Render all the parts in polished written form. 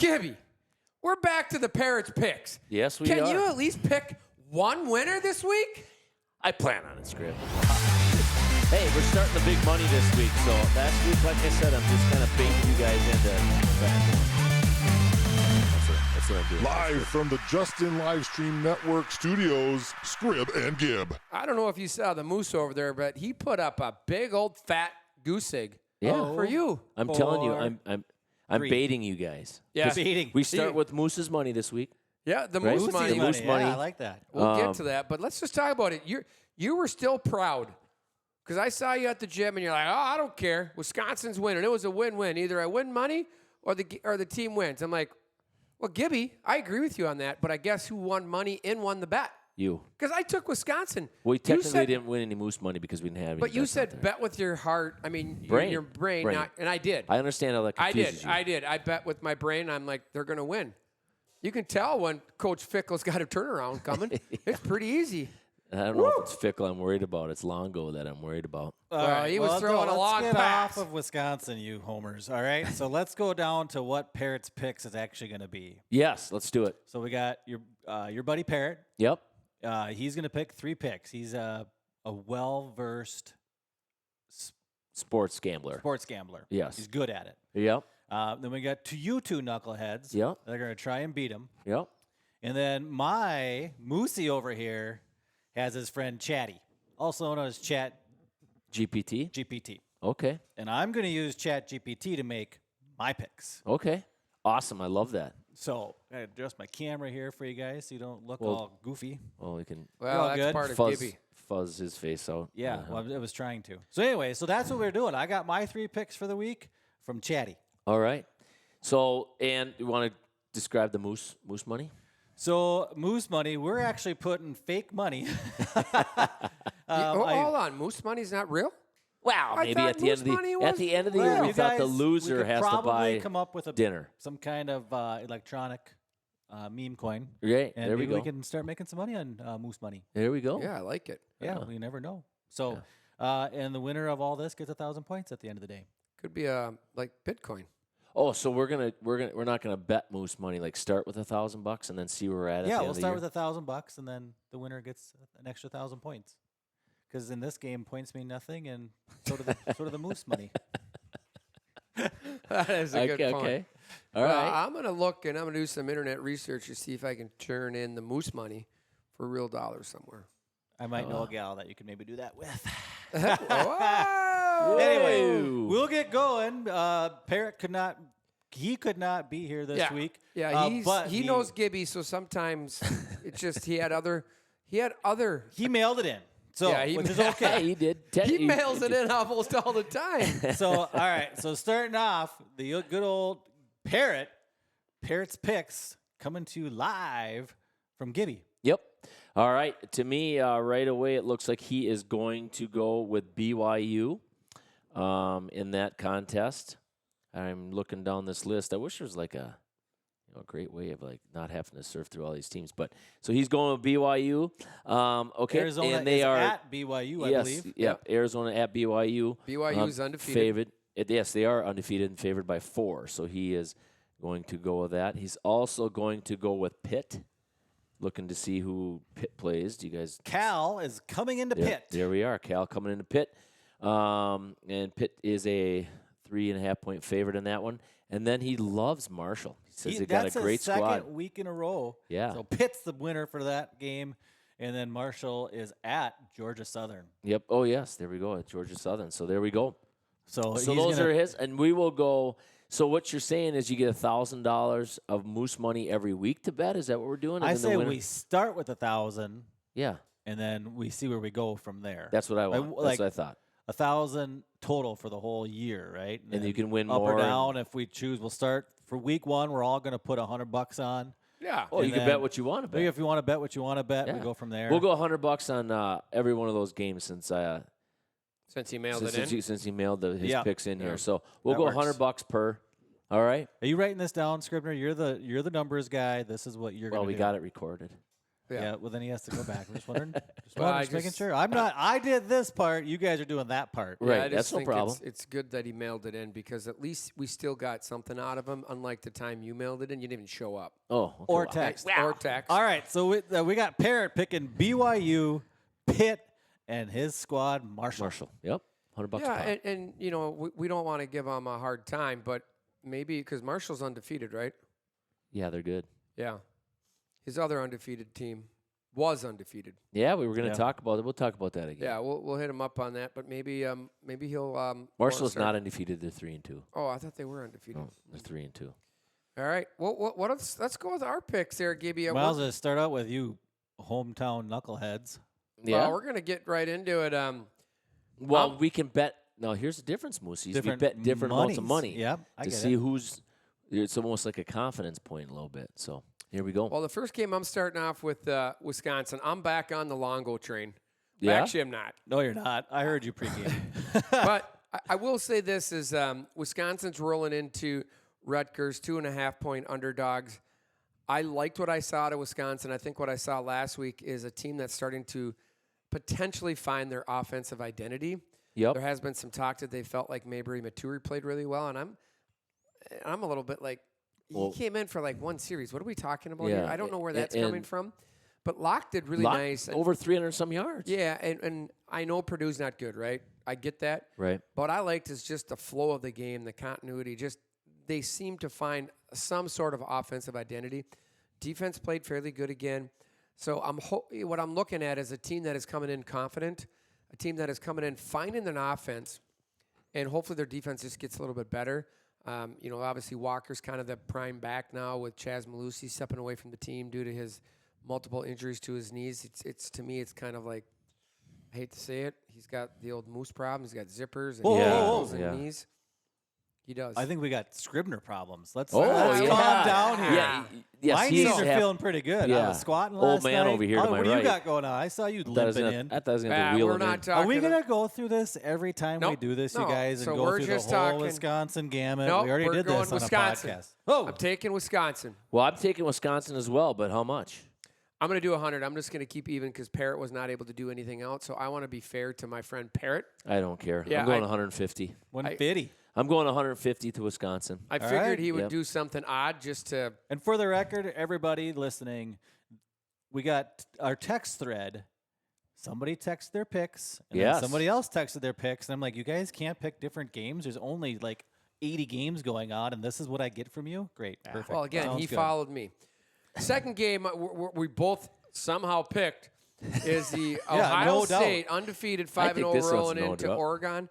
Gibby, we're back to the Parrots picks. Yes, we are. Can you at least pick one winner this week? I plan on it, Scrib. Hey, we're starting the big money this week. So last week, like I said, I'm just kind of baiting you guys into That's what I'm doing. Live from the Justin Livestream Network studios, Scrib and Gib. I don't know if you saw the moose over there, but he put up a big old fat goose egg. Yeah. For you. I'm telling you, I'm baiting you guys. Yeah. Baiting. We start with Moose's money this week. Yeah, the Right? moose money. Moose money. Yeah, I like that. We'll get to that, but let's just talk about it. You were still proud because I saw you at the gym and you're like, oh, I don't care. Wisconsin's winning. It was a win-win. Either I win money or the team wins. I'm like, well, Gibby, I agree with you on that, but I guess who won money and won the bet? You. Because I took Wisconsin. We technically didn't win any Moose money because we didn't have any. But you bets out said there. bet with your heart. I mean, your brain. Brain. And I did. I understand how that confuses you. I did. I bet with my brain. I'm like, they're going to win. You can tell when Coach Fickle's got a turnaround coming. Yeah. It's pretty easy. I don't know if it's Fickle I'm worried about. It's Longo that I'm worried about. All right. he was throwing a long let's get pass. off of Wisconsin, you homers. All right. So let's go down to what Parrot's picks is actually going to be. Yes, let's do it. So we got your buddy Parrot. Yep. He's going to pick 3 picks. He's a well-versed Sports gambler. sports gambler. Yes. He's good at it. Yep. Then we got you two knuckleheads. Yep. They're going to try and beat him. Yep. And then my Moosey over here has his friend Chatty, also known as Chat GPT. GPT. Okay. And I'm going to use Chat GPT to make my picks. Okay. Awesome. I love that. So I adjust my camera here for you guys so you don't look all goofy. Well, we can Well, all that's good. part of Gibby. fuzz his face out. Yeah, well, I was trying to. So anyway, so that's what we're doing. I got my 3 picks for the week from Chatty. All right. So, and you want to describe the moose money? So Moose money, we're actually putting fake money. Hold on. Moose money's not real? Wow. I Maybe thought at the end of moose money the year, Well, we you thought the guys, we loser could has to probably buy come up with a dinner. some kind of electronic meme coin. Right. And There we maybe go. we can start making some money on Moose money. There we go. Yeah, I like it. Yeah, we never know. So, and the winner of all this gets 1,000 points at the end of the day. Could be like Bitcoin. Oh, so we're not gonna bet moose money. Like start with $1,000 and then see where we're at. Yeah, the we'll end start of with $1,000, and then the winner gets an extra 1,000 points. Because in this game, points mean nothing, and so do the Moose money. That is a good point. Okay. All right. I'm going to look and I'm going to do some internet research to see if I can turn in the moose money for real dollars somewhere. I might know a gal that you can maybe do that with. Whoa! Anyway, we'll get going. Parrot could not be here this week. Yeah, but he knows Gibby, so sometimes it's just he mailed it in. So, Yeah, he which is ma- okay. He did. he mails it in almost all the time. So, all right. So, starting off, the good old Parrot's picks coming to you live from Gibby. Yep. All right. To me, right away, it looks like he is going to go with BYU in that contest. I'm looking down this list. I wish there was like a great way of like not having to surf through all these teams. But so he's going with BYU. Okay. Arizona and they is are at BYU, I believe. Yeah. Arizona at BYU. BYU is undefeated. Favored. Yes, they are undefeated and favored by 4. So he is going to go with that. He's also going to go with Pitt. Looking to see who Pitt plays. Do you guys? Cal is coming into Pitt. There we are. Cal coming into Pitt. And Pitt is a 3.5-point favorite in that one. And then he loves Marshall. He says they got a great That's his squad. second week in a row. Yeah. So Pitt's the winner for that game. And then Marshall is at Georgia Southern. Yep. Oh, yes. There we go. At Georgia Southern. So there we go. So those are his. And we will go. So what you're saying is you get $1,000 of moose money every week to bet? Is that what we're doing? And I then the say winner- we start with 1,000, Yeah. and then we see where we go from there. That's what I want. That's what I thought. 1,000 total for the whole year, right? And then you can win up more or and- down if we choose. We'll start for week 1. We're all going to put $100 on. Yeah. Oh, you And can then- bet what you want to bet. Maybe if you want to bet what you want to bet, we Yeah. go from there. We'll go $100 on every one of those games since Since he mailed it in. since he mailed his Yeah. picks in Yeah. here. So we'll That go works. $100 per. All right. Are you writing this down, Scribner? You're the numbers guy. This is what you're Well, going to we do. got it recorded. Yeah. Well, then he has to go back. I'm just wondering. Well, Just making sure. I'm not. I did this part. You guys are doing that part. Right, I just that's no think problem. It's good that he mailed it in because at least we still got something out of him. Unlike the time you mailed it in, you didn't even show up. Oh, okay, Or wow. text. Or text. All right. So we got Parrot picking BYU, Pitt, and his squad, Marshall. Marshall. Yep. $100 a pop. Yeah, and you know we don't want to give him a hard time, but maybe because Marshall's undefeated, right? Yeah, they're good. Yeah, his other undefeated team was undefeated. Yeah, we were going to Yeah. talk about it. We'll talk about that again. Yeah, we'll hit him up on that, but maybe he'll wanna Marshall's start- not undefeated. They're 3-2. Oh, I thought they were undefeated. No, they're 3-2. All right. Well, what else? Let's go with our picks there, Gibby. Might as well start out with you, hometown knuckleheads. Yeah. Well, we're gonna get right into it. Well, we can bet. No, here's the difference, Moosies. We bet different amounts of monies. money Yep, I to get see it. who's. It's almost like a confidence point a little bit. So here we go. Well, the first game I'm starting off with Wisconsin. I'm back on the Longo train. Yeah? Actually, I'm not. No, you're not. I heard you pregame. But I will say this is Wisconsin's rolling into Rutgers, 2.5-point underdogs. I liked what I saw out of Wisconsin. I think what I saw last week is a team that's starting to potentially find their offensive identity. Yep. There has been some talk that they felt like Mabry Maturi played really well, and I'm a little bit like Well- he came in for like one series. What are we talking about Yeah, here? I don't know where that's and- coming from. But Locke did really Lot- nice. And- Over 300 some yards. yeah, and I know Purdue's not good, right? I get that. Right. But what I liked is just the flow of the game, the continuity. Just they seem to find some sort of offensive identity. Defense played fairly good again. So what I'm looking at is a team that is coming in confident, a team that is coming in finding an offense, and hopefully their defense just gets a little bit better. Obviously Walker's kind of the prime back now with Chaz Malusi stepping away from the team due to his multiple injuries to his knees. It's to me, it's kind of like, I hate to say it, he's got the old moose problem. He's got zippers and ankles and knees. He does. I think we got Scribner problems. Let's Oh, calm yeah. down here. Yeah. Yes, My he's knees are have- feeling pretty good. I Yeah. was squatting Old last man night. over here to my what do you right. got going on? I saw you I thought I was limping gonna- in. I thought I was going to wheel we're him not in. talking. Are we going to go through this every time we Nope. do this, No. you guys, and So go we're through just the whole talking- Wisconsin gamut? Nope, we already we're did going this on Wisconsin. a podcast. Oh, I'm taking Wisconsin. Well, I'm taking Wisconsin as well, but how much? I'm going to do 100. I'm just going to keep even because Parrot was not able to do anything else. So I want to be fair to my friend Parrot. I don't care. Yeah, I'm going I- 150. 150. I'm going 150 to Wisconsin. I figured right. he would Yep. do something odd just to. And for the record, everybody listening, we got our text thread. Somebody texted their picks, and then Yes. somebody else texted their picks, and I'm like, you guys can't pick different games. There's only like 80 games going on, and this is what I get from you. Great, perfect. Well, again, Sounds he good. followed me. Second game we both somehow picked is the Ohio no doubt. State undefeated 5-0 think this one's rolling no into doubt. Oregon.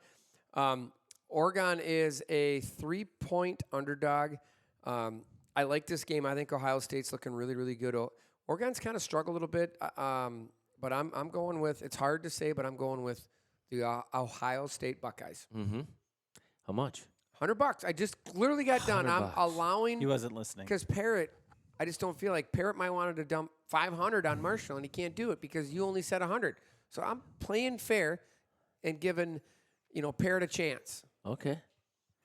Oregon is a 3-point underdog. I like this game. I think Ohio State's looking really, really good. Oregon's kind of struggled a little bit, but I'm going with. It's hard to say, but I'm going with the Ohio State Buckeyes. Mm-hmm. How much? $100. I just literally got done. I'm $100. allowing He wasn't listening. because Parrot. I just don't feel like Parrot might wanted to dump 500 on Marshall, and he can't do it because you only said 100. So I'm playing fair and giving, Parrot a chance. Okay.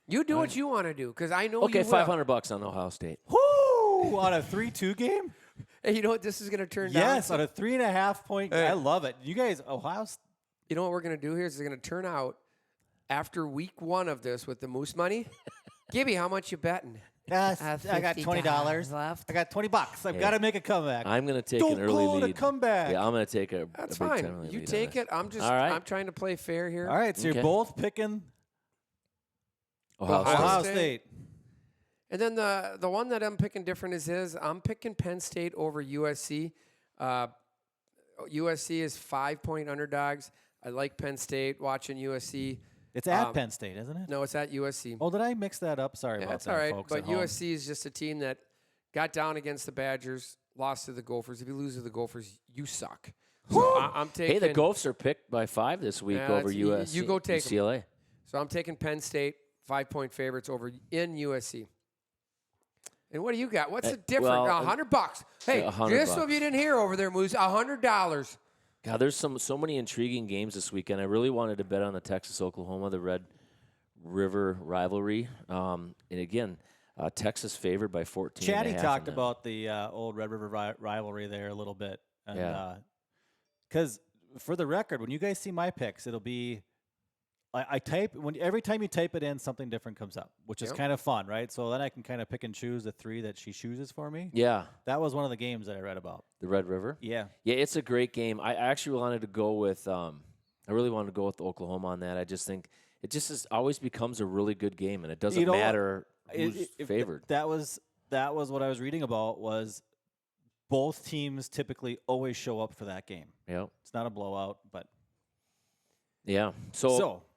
You do what you want to do because I know Okay, you will. $500 on Ohio State. Woo! On a 3-2 game? Hey, you know what this is going to turn Yes, down? on a 3.5 point. I love it. You guys, Ohio State. You know what we're going to do here is it's going to turn out after week 1 of this with the Moose money. Gibby, how much you betting? I got $20 left. I got $20. I've got to make a comeback. I'm going to take Don't an early call it a lead. comeback. Yeah, I'm going to take a That's a big fine. time early You lead take on it. I'm just. All right. I'm trying to play fair here. All right, so Okay. you're both picking Ohio State. Ohio State. State. And then the one that I'm picking different is his. I'm picking Penn State over USC. USC is 5-point underdogs. I like Penn State. Watching USC. It's at Penn State, isn't it? No, it's at USC. Oh, did I mix that up? Sorry Yeah, about that's that, all right. folks. But at home. USC is just a team that got down against the Badgers, lost to the Gophers. If you lose to the Gophers, you suck. So I'm taking. Hey, the Gophs are picked by 5 this week Yeah, over that's- you- USC. you go take 'em. UCLA. So I'm taking Penn State 5-point favorites over in USC. And what do you got? What's the difference? well, $100. Hey, $100 just so if you didn't hear over there, Moose, $100. God, there's so many intriguing games this weekend. I really wanted to bet on the Texas-Oklahoma, the Red River rivalry. And again, Texas favored by 14. Chatty and a half talked in that. about the old Red River rivalry there a little bit. And, Yeah. Because for the record, when you guys see my picks, it'll be I type every time you type it in, something different comes up, which is Yep. kind of fun, right? So then I can kind of pick and choose the 3 that she chooses for me. Yeah. That was one of the games that I read about. The Red River. Yeah. Yeah, it's a great game. I actually wanted to go with. I really wanted to go with Oklahoma on that. I just think it just always becomes a really good game, and it doesn't You know what? matter who's If favored. That was what I was reading about. Was both teams typically always show up for that game. Yeah. It's not a blowout, but Yeah.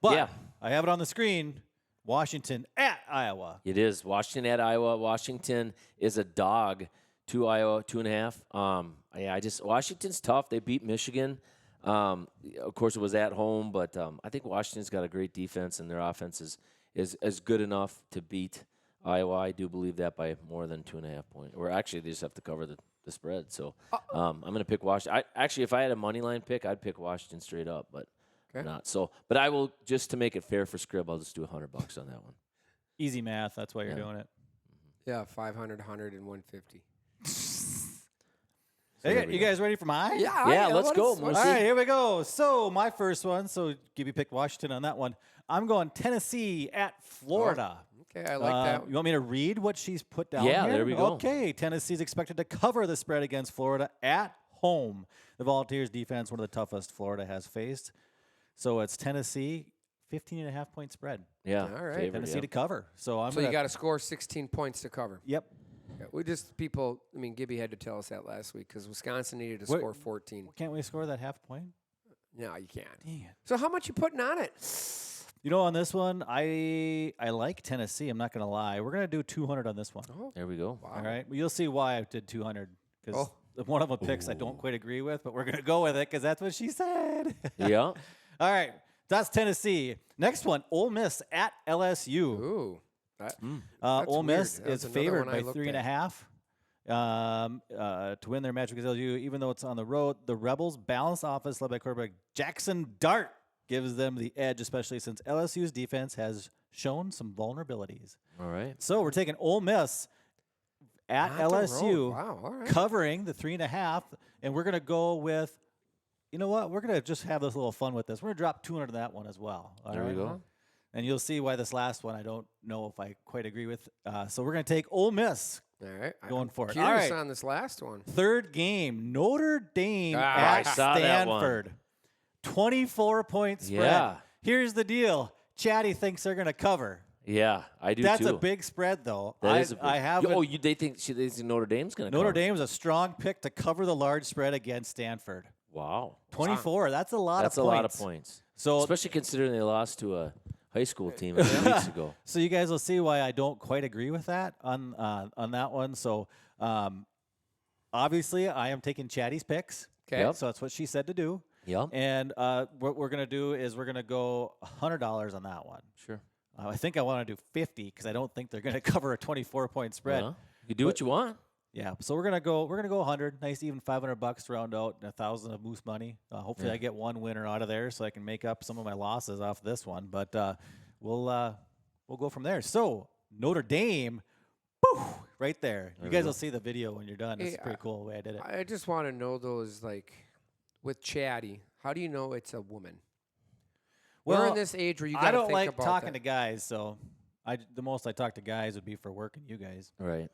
but yeah. I have it on the screen. Washington at Iowa. It is Washington at Iowa. Washington is a dog to Iowa, 2.5. Washington's tough. They beat Michigan. Of course, it was at home, but I think Washington's got a great defense, and their offense is good enough to beat Iowa. I do believe that by more than 2.5 points. Or actually, they just have to cover the spread. So I'm going to pick Washington. Actually, if I had a money line pick, I'd pick Washington straight up, but. Okay. Not so, but I will, just to make it fair for Scrib, I'll just do $100 on that one. Easy math. That's why you're Yeah. doing it. Yeah, 500, 100, and 150. You guys ready for mine? Yeah, let's go, All Moosey. right, here we go. So my first one. So Gibby picked Washington on that one. I'm going Tennessee at Florida. Okay, I like that. You want me to read what she's put down Yeah, here? there we go. Okay, Tennessee's expected to cover the spread against Florida at home. The Volunteers' defense, one of the toughest Florida has faced. So it's Tennessee, 15.5-point spread. Yeah. All right. favorite, Tennessee yeah. to cover. So I'm So gonna, you got to score 16 points to cover. Yep. Okay, we just Gibby had to tell us that last week because Wisconsin needed to Wait. score 14. Can't we score that half point? No, you can't. Dang it. So how much you putting on it? You know, on this one, I like Tennessee. I'm not going to lie. We're going to do 200 on this one. Oh, There we go. wow. All right. Well, you'll see why I did 200 because Oh. one of the picks I don't quite agree with, but we're going to go with it because that's what she said. Yeah. All right. That's Tennessee. Next one, Ole Miss at LSU. Ooh. That, Ole That's Miss weird. That is was another favored one I by looked 3.5 to win their match against LSU, even though it's on the road. The Rebels' balanced offense led by quarterback Jackson Dart gives them the edge, especially since LSU's defense has shown some vulnerabilities. All right. So we're taking Ole Miss at Not the road. LSU, Wow, all right. covering the 3.5, and we're going to go with, you know what? We're going to just have this little fun with this. We're going to drop 200 on that one as well. All There we right? go. And you'll see why this last one I don't know if I quite agree with. So we're going to take Ole Miss. All right. Going I'm for it. Curious All right. on this last one. Third game, Notre Dame Ah, I at saw that one. Stanford. 24-point spread. Yeah. Here's the deal. Chatty thinks they're going to cover. Yeah, I do That's too. a big spread, though. That is a big. I have Oh, they think Notre Dame's going to Notre cover. Dame's a strong pick to cover the large spread against Stanford. Wow. 24. That's a lot That's of a points. lot of points. So, Especially considering they lost to a high school team a few weeks ago. so you guys will see why I don't quite agree with that on that one. So, obviously, I am taking Chatty's picks. Okay. Yep. So that's what she said to do. Yep. And what we're going to do is we're going to go $100 on that one. Sure. I think I want to do 50 because I don't think they're going to cover a 24-point spread. Well, you do what you want. Yeah, so we're gonna go 100, nice even $500 to round out, and 1,000 of Moose money. Hopefully, I get one winner out of there so I can make up some of my losses off this one. But we'll go from there. So Notre Dame, whew, right there. You guys will see the video when you're done. It's Hey, pretty cool the way I did it. I just want to know those, like, with Chatty, how do you know it's a woman? We're in this age where you got to I don't think like about talking that. to guys, so the most I talk to guys would be for work and you guys. Right.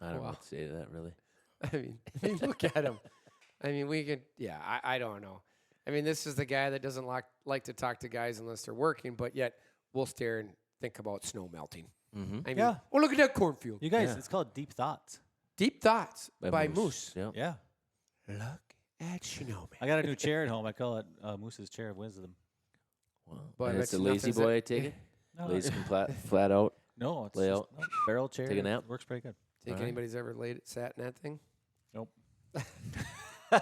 I don't know Wow. what to say to that, really. I mean, look at him. I mean, we could, yeah, I don't know. I mean, this is the guy that doesn't like to talk to guys unless they're working, but yet we'll stare and think about snow melting. Mm-hmm. I mean, Yeah. oh, look at that cornfield. You guys, Yeah. it's called Deep Thoughts. Deep Thoughts by Moose. Yeah. Yeah. Look at snowman. I got a new chair at home. I call it Moose's Chair of Wisdom. Wow. But And I it's a bet you lazy nothing's boy, I take it? No, Lazy flat out. no, it's Lay just out. barrel chair. Take a nap. Works pretty good. Think Alright. anybody's ever sat in that thing? Nope. All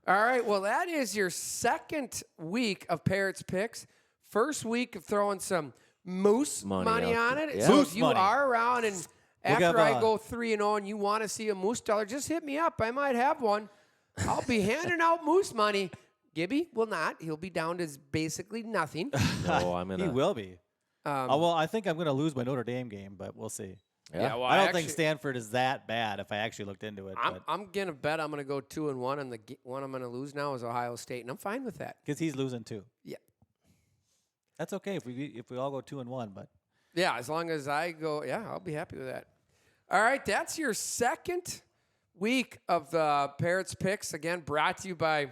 right. Well, that is your second week of Parrots picks. First week of throwing some Moose money out on there. it. Yeah. So Moose if you money. are around and We'll after give, I go 3-0 and you want to see a Moose dollar, just hit me up. I might have one. I'll be handing out Moose money. Gibby will not. He'll be down to basically nothing. No, I'm going He to. will be. Um, Well, I think I'm going to lose my Notre Dame game, but we'll see. Yeah, well, I don't actually, think Stanford is that bad if I actually looked into it. I'm gonna bet I'm gonna go 2-1, and the one I'm gonna lose now is Ohio State, and I'm fine with that. Because he's losing too. Yeah, That's okay if we all go 2-1, but yeah. As long as I go, yeah, I'll be happy with that. All right, that's your second week of the Parrots picks. Again, brought to you by.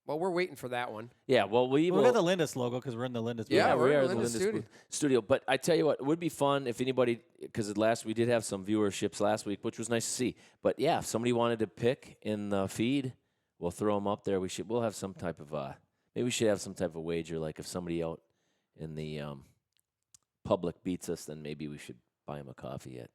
Well, we're waiting for that one. Yeah, well, we we will. got the Lindis logo because we're in the Lindis. Yeah, booth. we're in are the in Lindis Lindis studio. But I tell you what, it would be fun if anybody, because we did have some viewerships last week, which was nice to see. But yeah, if somebody wanted to pick in the feed, we'll throw them up there. We'll have some type of maybe we should have some type of wager. Like if somebody out in the public beats us, then maybe we should buy him a coffee at.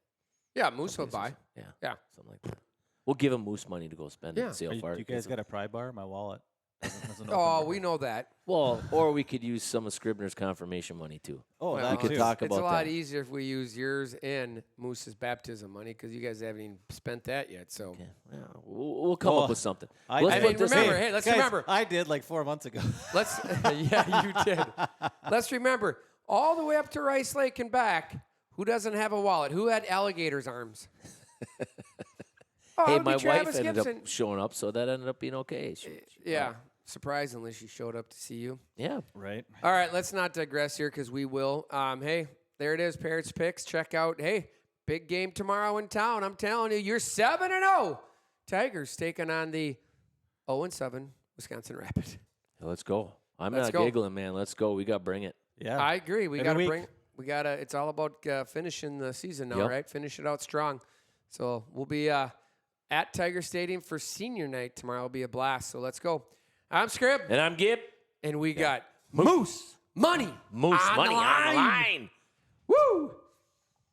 Yeah, Moose will buy. Yeah, Yeah. something like that. We'll give him Moose money to go spend Yeah. and see how Do far. you guys got a pry bar? My wallet. doesn't open Oh, bar. we know that. Well, or we could use some of Scribner's confirmation money too. Oh, Well, that could too. talk It's a about lot that. easier if we use yours and Moose's baptism money because you guys haven't even spent that yet. So, Okay, yeah, we'll come Well, up with something. I Let's I put mean, this remember, in. hey, let's Guys, remember. I did like 4 months ago. Let's, yeah, you did. Let's remember all the way up to Rice Lake and back. Who doesn't have a wallet? Who had alligator's arms? Oh, Hey, it'd be my wife Travis ended Gibson. up showing up, so that ended up being okay. Yeah, surprisingly, she showed up to see you. Yeah. Right. All right, let's not digress here because we will. Hey, there it is, Parrots picks. Check out. Hey, big game tomorrow in town. I'm telling you, you're 7-0. Tigers taking on the 0-7 Wisconsin Rapid. Let's go. I'm Let's not go. giggling, man. Let's go. We got to bring it. Yeah. I agree. We Every got to week. bring. We got to. It's all about finishing the season now, Yep. right? Finish it out strong. So we'll be at Tiger Stadium for senior night tomorrow. It'll be a blast. So let's go. I'm Scrib, And I'm Gib. and we got Moose money. Moose on money the on the line. line. Woo!